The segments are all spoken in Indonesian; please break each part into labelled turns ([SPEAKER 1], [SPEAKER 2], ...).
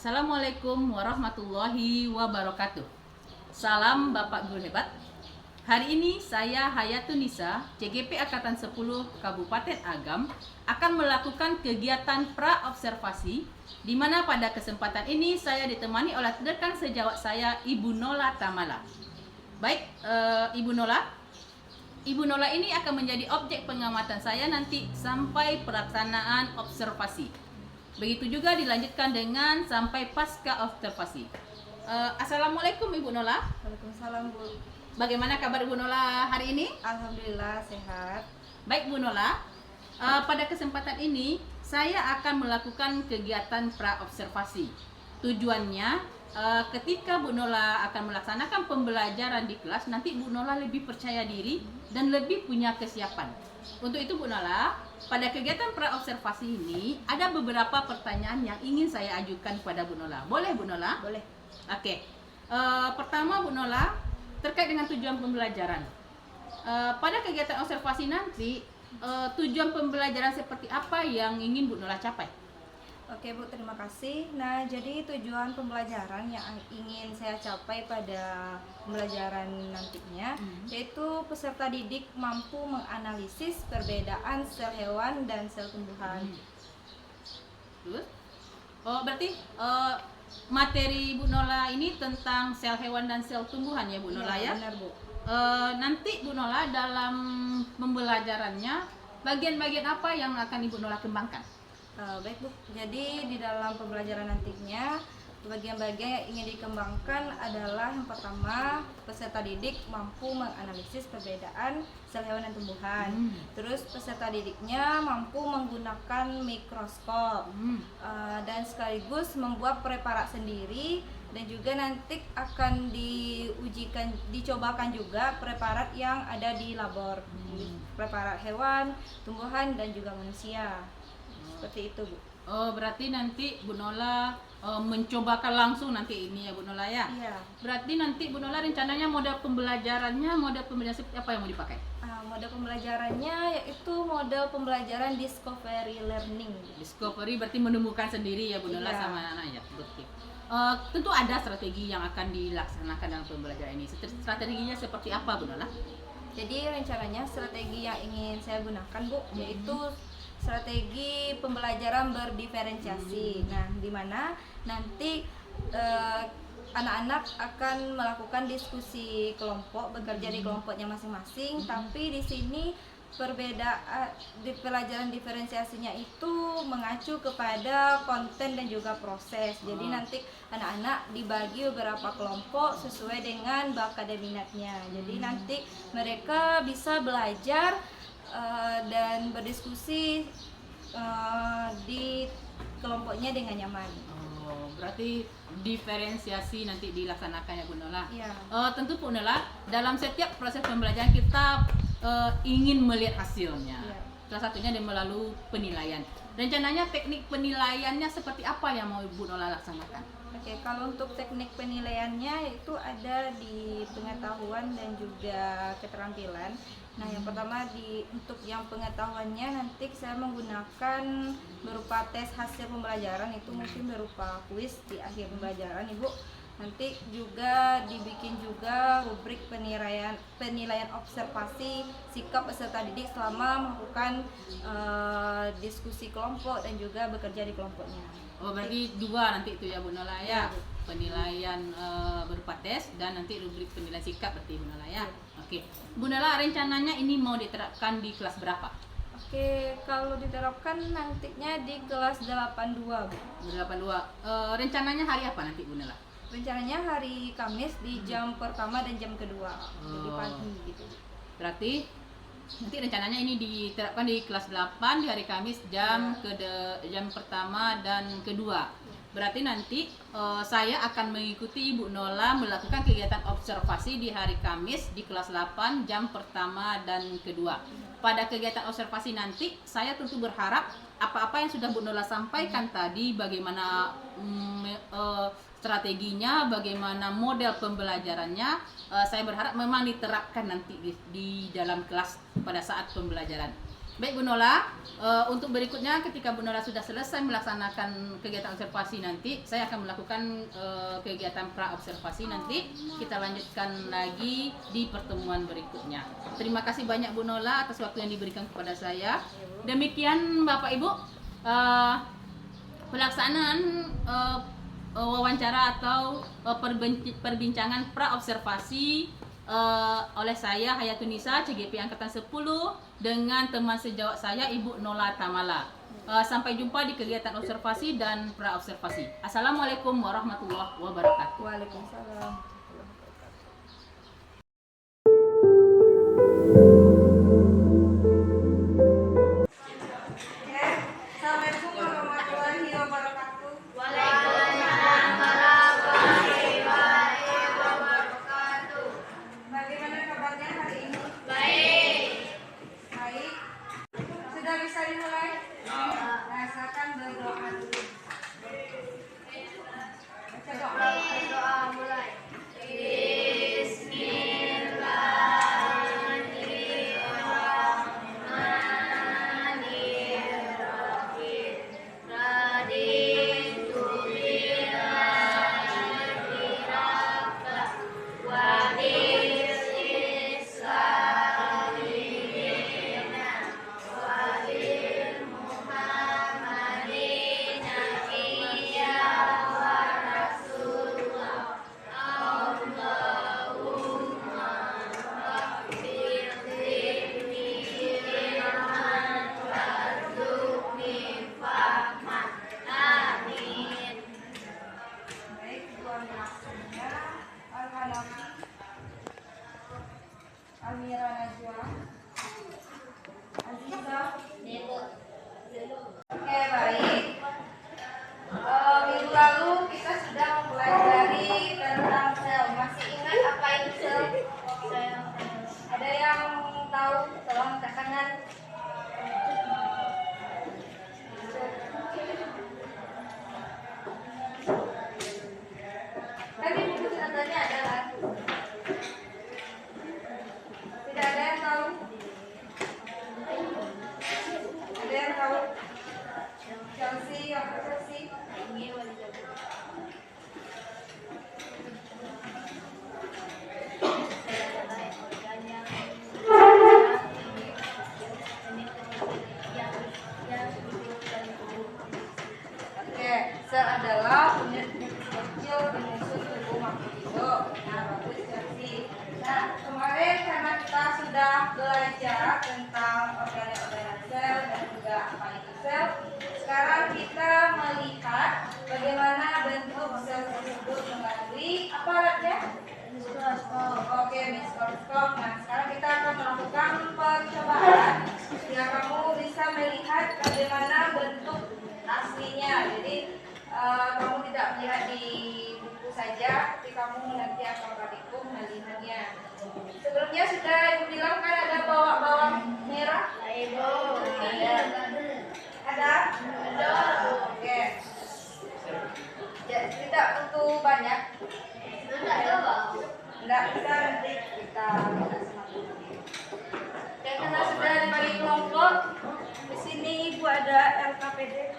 [SPEAKER 1] Assalamualaikum warahmatullahi wabarakatuh. Salam Bapak Guru Hebat. Hari ini saya Hayatun Nisa, CGP Angkatan 10 Kabupaten Agam akan melakukan kegiatan pra-observasi di mana pada kesempatan ini saya ditemani oleh rekan sejawat saya Ibu Nola Tamala. Baik, Ibu Nola ini akan menjadi objek pengamatan saya nanti sampai pelaksanaan observasi. Begitu juga dilanjutkan dengan sampai pasca observasi. Assalamualaikum Ibu Nola.
[SPEAKER 2] Waalaikumsalam Bu.
[SPEAKER 1] Bagaimana kabar Bu Nola hari ini?
[SPEAKER 2] Alhamdulillah sehat.
[SPEAKER 1] Baik Bu Nola, pada kesempatan ini saya akan melakukan kegiatan pra-observasi. Tujuannya ketika Bu Nola akan melaksanakan pembelajaran di kelas, nanti Bu Nola lebih percaya diri dan lebih punya kesiapan. Untuk itu Bu Nola, pada kegiatan pra-observasi ini ada beberapa pertanyaan yang ingin saya ajukan kepada Bu Nola. Boleh Bu Nola?
[SPEAKER 2] Boleh.
[SPEAKER 1] Oke. Pertama Bu Nola, terkait dengan tujuan pembelajaran. Pada kegiatan observasi nanti, tujuan pembelajaran seperti apa yang ingin Bu Nola capai?
[SPEAKER 2] Oke Bu, terima kasih. Nah, jadi tujuan pembelajaran yang ingin saya capai pada pembelajaran nantinya yaitu peserta didik mampu menganalisis perbedaan sel hewan dan sel tumbuhan.
[SPEAKER 1] Terus? Berarti materi Bu Nola ini tentang sel hewan dan sel tumbuhan ya Bu Nola ya?
[SPEAKER 2] Benar Bu.
[SPEAKER 1] Nanti Bu Nola dalam pembelajarannya bagian-bagian apa yang akan Ibu Nola kembangkan?
[SPEAKER 2] Baik Bu, jadi di dalam pembelajaran nantinya bagian-bagian yang ingin dikembangkan adalah yang pertama, peserta didik mampu menganalisis perbedaan sel hewan dan tumbuhan. Terus peserta didiknya mampu menggunakan mikroskop dan sekaligus membuat preparat sendiri, dan juga nanti akan dicobakan juga preparat yang ada di labor, preparat hewan, tumbuhan dan juga manusia. Seperti itu Bu.
[SPEAKER 1] Berarti nanti Bu Nola mencobakan langsung nanti ini ya Bu Nola ya?
[SPEAKER 2] Iya.
[SPEAKER 1] Berarti nanti Bu Nola rencananya model pembelajaran seperti apa yang mau dipakai?
[SPEAKER 2] Model pembelajarannya yaitu model pembelajaran discovery learning.
[SPEAKER 1] Discovery berarti menemukan sendiri ya Bu Nola sama anak-anak ya. Betul. Tentu ada strategi yang akan dilaksanakan dalam pembelajaran ini. Strateginya seperti apa Bu Nola?
[SPEAKER 2] Jadi rencananya strategi yang ingin saya gunakan Bu yaitu strategi pembelajaran berdiferensiasi. Nah, di mana nanti anak-anak akan melakukan diskusi kelompok, bekerja di kelompoknya masing-masing, tapi di sini perbedaan di pelajaran diferensiasinya itu mengacu kepada konten dan juga proses. Jadi nanti anak-anak dibagi beberapa kelompok sesuai dengan bakat dan minatnya. Jadi nanti mereka bisa belajar dan berdiskusi di kelompoknya dengan nyaman.
[SPEAKER 1] Berarti diferensiasi nanti dilaksanakan ya Bu Nola.
[SPEAKER 2] Iya.
[SPEAKER 1] Tentu Bu Nola, dalam setiap proses pembelajaran kita ingin melihat hasilnya.
[SPEAKER 2] Iya.
[SPEAKER 1] Salah satunya melalui penilaian. Rencananya teknik penilaiannya seperti apa yang mau Bu Nola laksanakan?
[SPEAKER 2] Oke, kalau untuk teknik penilaiannya itu ada di pengetahuan dan juga keterampilan. Nah, yang pertama untuk yang pengetahuannya nanti saya menggunakan berupa tes hasil pembelajaran, itu mungkin berupa kuis di akhir pembelajaran Ibu. Nanti juga dibikin juga rubrik penilaian observasi sikap peserta didik selama melakukan diskusi kelompok dan juga bekerja di kelompoknya.
[SPEAKER 1] Berarti dua nanti itu ya Bu Nola ya.
[SPEAKER 2] Ya.
[SPEAKER 1] Penilaian berupa tes dan nanti rubrik penilaian sikap berarti Bu Nola ya. Oke. Bu Nola, rencananya ini mau diterapkan di kelas berapa?
[SPEAKER 2] Oke, kalau diterapkan nantinya di kelas 82 Bu.
[SPEAKER 1] 82. Rencananya hari apa nanti Bu Nola?
[SPEAKER 2] Rencananya hari Kamis di jam pertama dan jam kedua. Jadi pagi gitu.
[SPEAKER 1] Berarti nanti rencananya ini diterapkan di kelas 8 di hari Kamis jam pertama dan kedua. Berarti nanti saya akan mengikuti Ibu Nola melakukan kegiatan observasi di hari Kamis di kelas 8 jam pertama dan kedua. Pada kegiatan observasi nanti saya tentu berharap apa-apa yang sudah Bu Nola sampaikan tadi, bagaimana strateginya, bagaimana model pembelajarannya, saya berharap memang diterapkan nanti di dalam kelas pada saat pembelajaran. Baik Bu Nola, untuk berikutnya ketika Bu Nola sudah selesai melaksanakan kegiatan observasi nanti, saya akan melakukan kegiatan pra-observasi nanti. Kita lanjutkan lagi di pertemuan berikutnya. Terima kasih banyak Bu Nola atas waktu yang diberikan kepada saya. Demikian Bapak Ibu, pelaksanaan wawancara atau perbincangan pra-observasi oleh saya Hayatun Nisa, CGP Angkatan 10 dengan teman sejawat saya Ibu Nola Tamala. Sampai jumpa di kegiatan observasi dan pra-observasi. Assalamualaikum warahmatullahi wabarakatuh.
[SPEAKER 2] Waalaikumsalam. Assalamualaikum warahmatullahi wabarakatuh. Bagaimana kabarnya hari ini? Baik. Sudah bisa dimulai? Nah, silakan berdoa dulu. Baca doa. Mulai. Baik, Tuan Maksudnya Al-Hanafi Amira Najwa Aziza. Oke, baik. Minggu lalu kita sudah mempelajari tentang sel. Masih ingat apa itu sel? Ada yang tahu? Tolong angkat tangan. Tadi buku catatannya ada kan? Tidak ada yang tahu? Ada yang tahu? Chelsea, apa Chelsea? Oke, sel adalah unit kecil menyusun tubuh makhluk hidup. Nah, bagus Chelsea. Nah, kemarin karena kita sudah belajar tentang organ-organ sel dan juga apa itu sel, sekarang kita melihat bagaimana bentuk sel tersebut melalui apa alatnya? Mikroskop. Oke, mikroskop. Nah, sekarang kita akan melakukan percobaan. Ya, kamu bisa melihat bagaimana bentuk aslinya. Jadi kamu tidak melihat di buku saja, tapi kamu nanti akan praktikum melihatnya. Sebelumnya sudah ibu bilang kan ada bawang merah? Ada? Oke. Ya, tidak butuh banyak. Enggak bisa nanti kita semakin. Dan karena sudah dibagi kelompok, di sini ibu ada LKPD.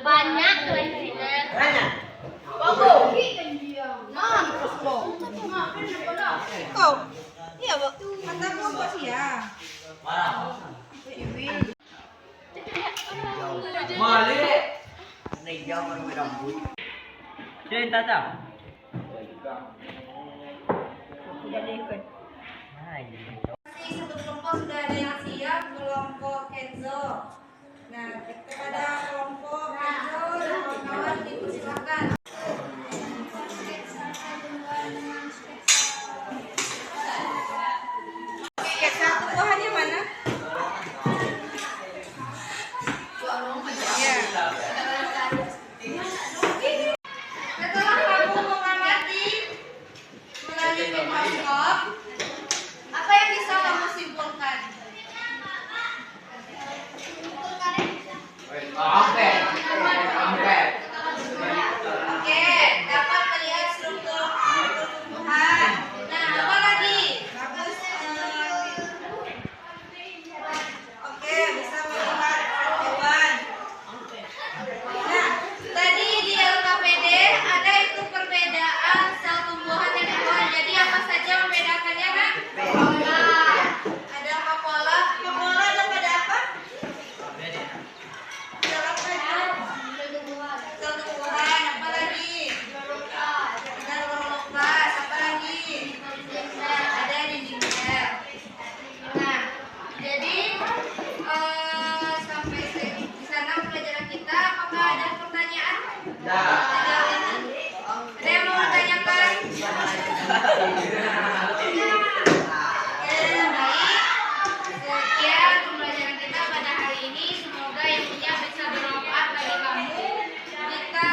[SPEAKER 3] Banyak lagi.
[SPEAKER 2] Kau? Iya, Bu. Kata kelompok sih ya.
[SPEAKER 4] Malik. Này do con người đồng vui. Trên ta chào.
[SPEAKER 3] jadi ikut.
[SPEAKER 4] Nah, jadi.
[SPEAKER 2] Satu kelompok sudah ada yang siap, kelompok Kenzo. Nah, kepada kelompok Kenzo dan kawan-kawan dipersilakan. Sketsa tumbuhannya mana? Ya. Setelah kamu mengamati melalui mikroskop, apa yang bisa kamu simpulkan? Oke, dapat melihat struktur tumbuhan. Nah, apa lagi? Bagus. Oke, bisa melihat hewan. Nah, tadi di LKPD ada itu perbedaan sel tumbuhan dan hewan. Jadi apa saja membedakannya, Nak? Ada pola. Pola ada pada apa? Sel apa itu? Sel tumbuhan. Apa lagi? Ada lolopas. Apa lagi? Ada dinding sel. Nah, jadi sampai di sana pelajaran kita. Apakah ada pertanyaan? Sejauh ini? Ada yang mau bertanyakan? Sekian pembelajaran kita pada hari ini. Semoga ilmunya bisa bermanfaat bagi kamu. Kita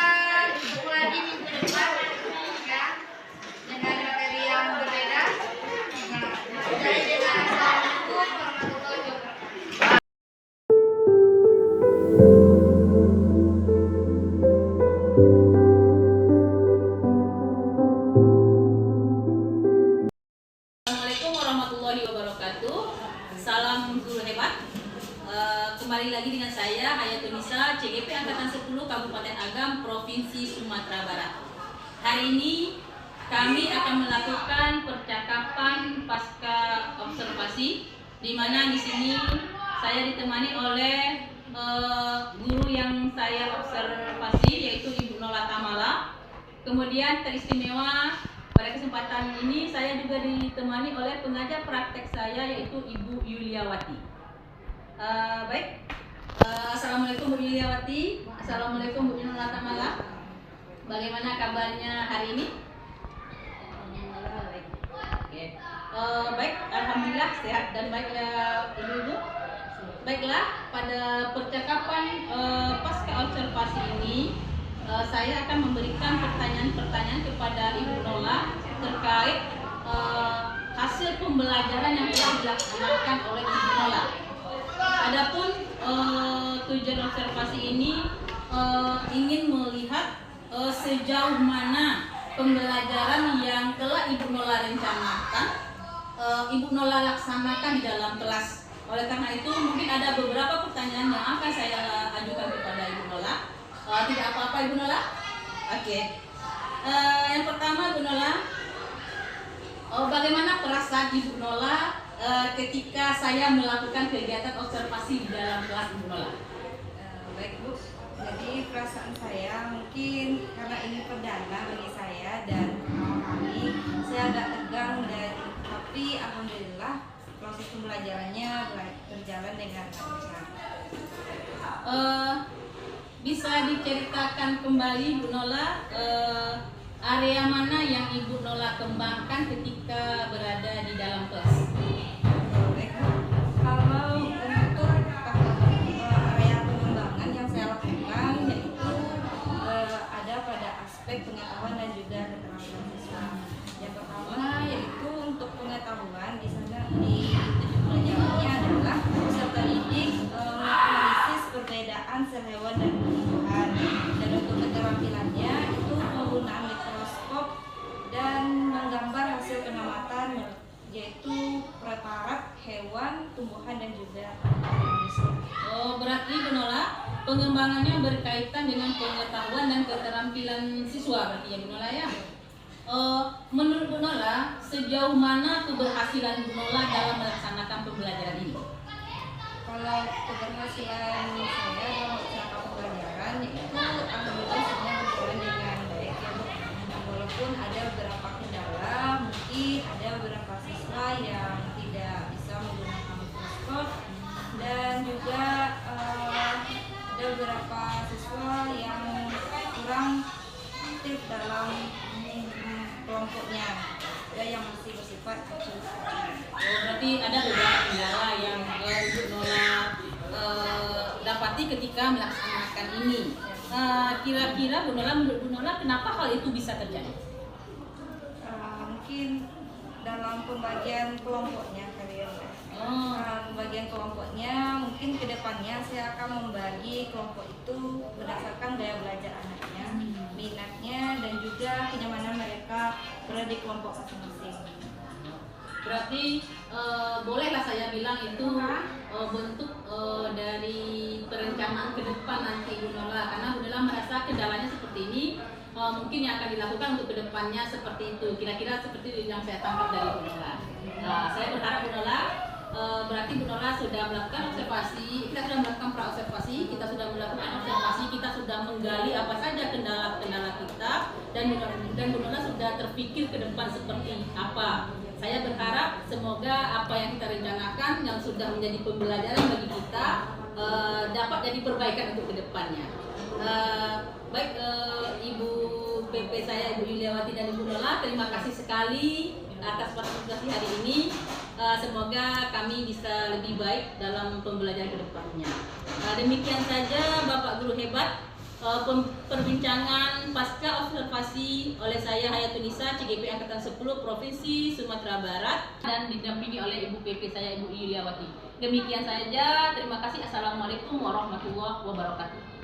[SPEAKER 2] bertemu lagi minggu depan ya, dengan materi yang berbeda. Jadi assalamualaikum warahmatullahi wabarakatuh.
[SPEAKER 1] Assalamualaikum warahmatullahi wabarakatuh. Salam guru hebat. Kembali lagi dengan saya Hayatun Nisa, CGP Angkatan 10 Kabupaten Agam, Provinsi Sumatera Barat. Hari ini kami akan melakukan percakapan pasca observasi, di mana di sini saya ditemani oleh guru yang saya observasi, yaitu Ibu Nola Tamala. Kemudian teristimewa pada kesempatan ini saya juga ditemani oleh pengajar praktek saya, yaitu Ibu Yuliawati. Baik, Assalamualaikum Bu Yuliawati. Assalamualaikum Bu Nola Tamala. Bagaimana kabarnya hari ini? Oke. Baik, alhamdulillah sehat dan baik ya Ibu-ibu. Baiklah, pada percakapan pasca observasi ini saya akan memberikan pertanyaan-pertanyaan kepada Ibu Nola terkait hasil pembelajaran yang telah dilaksanakan oleh Ibu Nola. Adapun tujuan observasi ini ingin melihat sejauh mana pembelajaran yang telah Ibu Nola rencanakan, Ibu Nola laksanakan di dalam kelas. Oleh karena itu mungkin ada beberapa pertanyaan yang akan saya ajukan kepada Ibu Nola. Tidak apa-apa Ibu Nola? Oke. Yang pertama Ibu Nola, bagaimana perasaan Ibu Nola ketika saya melakukan kegiatan observasi di dalam kelas Ibu Nola?
[SPEAKER 2] Baik Bu, jadi perasaan saya mungkin karena ini perdana bagi saya dan kawan kami, saya agak tegang tapi alhamdulillah proses pembelajarannya berjalan dengan lancar.
[SPEAKER 1] Bisa diceritakan kembali Bu Nola, area mana yang Ibu Nola kembangkan ketika berada di dalam kelas?
[SPEAKER 2] Baik Bu, kalau untuk area pengembangan yang saya lakukan yaitu ada pada aspek pengetahuan dan juga keterampilan siswa. Yang pertama yaitu untuk pengetahuan, di sana di tujuh pelajarannya adalah peserta didik menganalisis perbedaan sel hewan dan tumbuhan, dan untuk keterampilannya itu penggunaan mikroskop dan menggambar hasil pengamatan yaitu preparat hewan, tumbuhan dan juga manusia.
[SPEAKER 1] Berarti Bu Nola, pengembangannya berkaitan dengan pengetahuan dan keterampilan siswa berarti ya Bu Nola ya? Menurut Bu Nola, sejauh mana keberhasilan Bu Nola dalam melaksanakan pembelajaran ini?
[SPEAKER 2] Kalau keberhasilan saya dalam melaksanakan pembelajaran itu alhamdulillah semuanya berjalan dengan baik ya Bu. Walaupun ada beberapa kendala adalah mungkin ada beberapa siswa yang tidak bisa menggunakan mikroskop dan juga ada beberapa siswa yang kurang aktif dalam kelompoknya, ada yang masih bersifat acuh.
[SPEAKER 1] Berarti ada beberapa kendala yang Ibu Nola dapati ketika melaksanakan ini. Kira-kira menurut Bu Nola kenapa hal itu bisa terjadi?
[SPEAKER 2] Mungkin dalam pembagian kelompoknya kali ya. Pembagian kelompoknya mungkin kedepannya saya akan membagi kelompok itu berdasarkan gaya belajar anaknya, minatnya dan juga kenyamanan mereka berada di kelompok masing-masing.
[SPEAKER 1] Berarti bolehlah saya bilang itu bentuk dari perencanaan ke depan nanti Bu Nola, karena Bu Nola merasa kendalanya seperti ini, mungkin yang akan dilakukan untuk kedepannya seperti itu. Kira-kira seperti yang saya tangkap dari Bu Nola. Saya berharap Bu Nola, berarti Bu Nola sudah melakukan observasi, kita sudah melakukan pra-observasi, kita sudah melakukan observasi, kita sudah menggali apa saja kendala-kendala kita, dan Bu Nola sudah terpikir ke depan seperti apa. Saya berharap semoga apa yang kita rencanakan yang sudah menjadi pembelajaran bagi kita dapat jadi perbaikan untuk kedepannya. Baik Ibu PP saya, Ibu Yuliawati dan Ibu Nola, terima kasih sekali atas partisipasi hari ini. Semoga kami bisa lebih baik dalam pembelajaran kedepannya. Demikian saja Bapak Guru Hebat, perbincangan pasca observasi oleh saya Hayatun Nisa, CGP Angkatan 10 Provinsi Sumatera Barat, dan didampingi oleh Ibu PP saya Ibu Yuliawati. Demikian saja, terima kasih. Assalamualaikum warahmatullahi wabarakatuh.